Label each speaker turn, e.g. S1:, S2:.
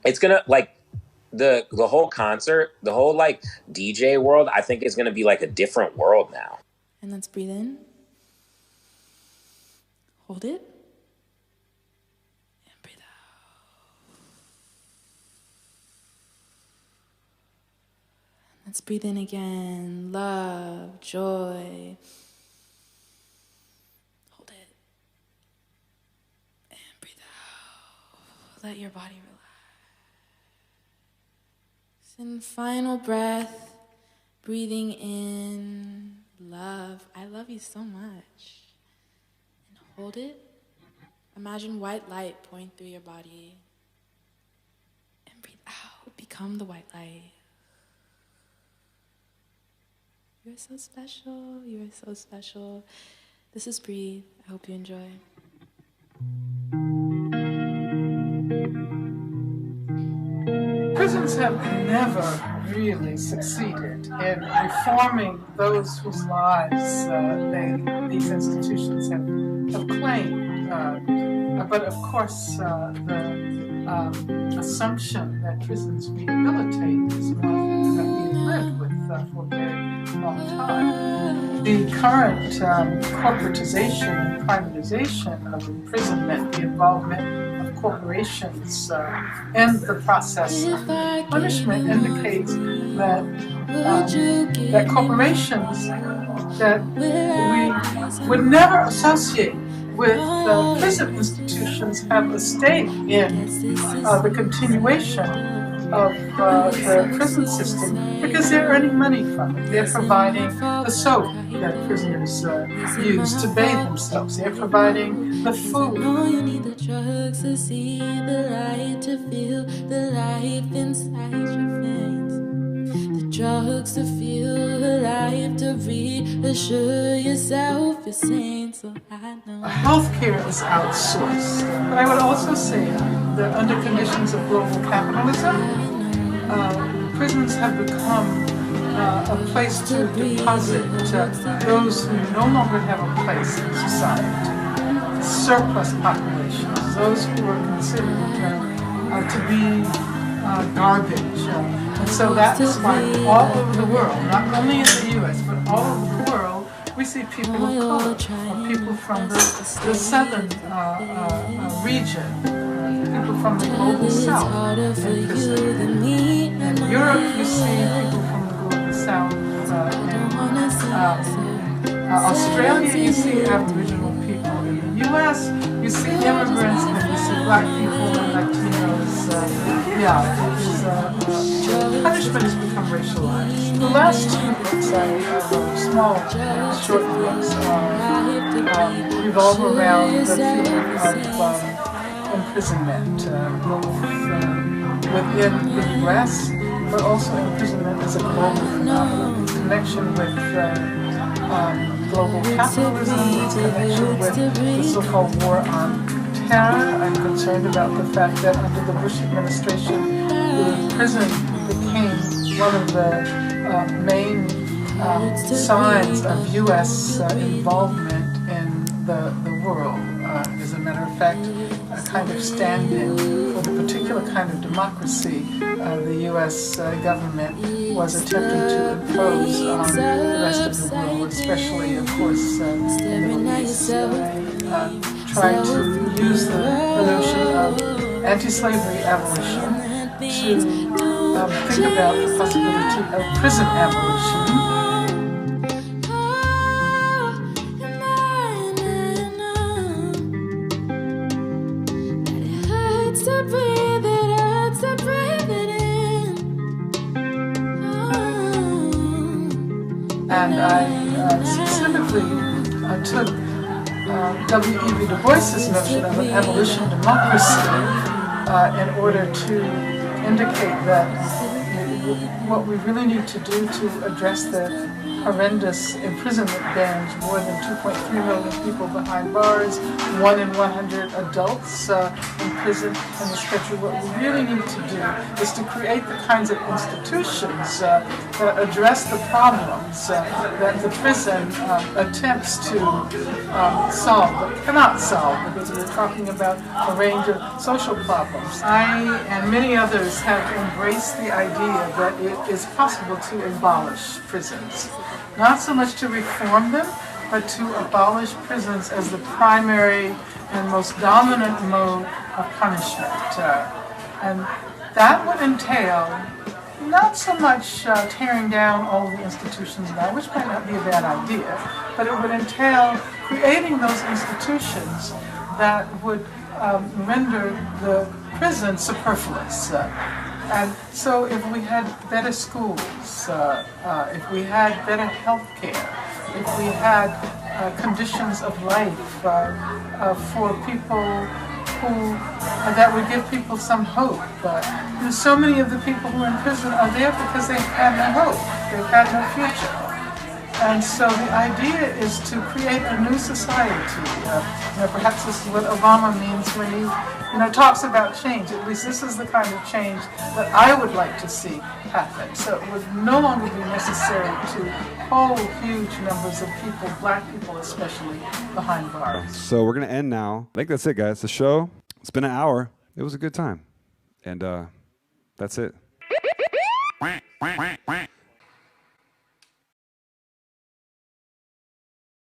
S1: it's gonna like the whole concert, the whole like DJ world, I think is gonna be like a different world now.
S2: And let's breathe in. Hold it. And breathe out. Let's breathe in again. Love, joy. Hold it. And breathe out. Let your body relax. And final breath, breathing in, love. I love you so much. And hold it. Imagine white light pouring through your body. And breathe out. Become the white light. You are so special. You are so special. This is Breathe. I hope you enjoy.
S3: Prisons have never really succeeded in reforming those whose lives these institutions have claimed. But of course, the assumption that prisons rehabilitate is one that we've lived with for a very long time. The current corporatization and privatization of imprisonment, the involvement corporations in the process of punishment indicates that that corporations that we would never associate with prison institutions have a stake in the continuation of the prison system because they're earning money from it. They're providing the soap that prisoners use to bathe themselves. They're providing the food.
S2: You need the drugs to see the light, to feel the life inside your veins. The drugs to feel the life, to reassure yourself you're sane. So I know
S3: healthcare is outsourced. But I would also say that under conditions of global capitalism, prisons have become a place to deposit those who no longer have a place in society, surplus populations, those who are considered to be garbage. And so that's why all over the world, not only in the U.S., but all over the world, we see people of color, people from the southern region, people from the global south in prison. In Europe, you see people from the global south. In Australia, you see Aboriginal people. In the U.S., you see immigrants and you see black people and Latinos. Punishment has become racialized. The last two books I wrote, small, short books, revolve around the theme of imprisonment, both within the U.S., but also imprisonment as a global phenomenon, its connection with global capitalism, its connection with the so-called war on terror. I'm concerned about the fact that under the Bush administration, the prison became one of the main signs of U.S. involvement in the world. As a matter of fact, a kind of stand-in for the particular kind of democracy the U.S. Government was attempting to impose on the rest of the world, especially, of course, in the Middle East. Trying to use the notion of anti-slavery abolition to think about the possibility of prison abolition. And I specifically took W.E.B. Du Bois's notion of an abolition democracy in order to indicate that what we really need to do to address the horrendous imprisonment bans, more than 2.3 million people behind bars, 1 in 100 adults prison and the schedule. What we really need to do is to create the kinds of institutions that address the problems that the prison attempts to solve, but cannot solve, because we're talking about a range of social problems. I and many others have embraced the idea that it is possible to abolish prisons. Not so much to reform them, but to abolish prisons as the primary and most dominant mode of punishment. And that would entail not so much tearing down all the institutions now, which might not be a bad idea, but it would entail creating those institutions that would render the prison superfluous. And so if we had better schools, if we had better health care, if we had conditions of life for people that would give people some hope. So many of the people who are in prison are there because they've had no hope, they've had no future. And so the idea is to create a new society. Perhaps this is what Obama means when he talks about change. At least this is the kind of change that I would like to see happen. So it would no longer be necessary to hold huge numbers of people, black people especially, behind bars.
S4: So we're going to end now. I think that's it, guys. The show, it's been an hour. It was a good time. And that's it.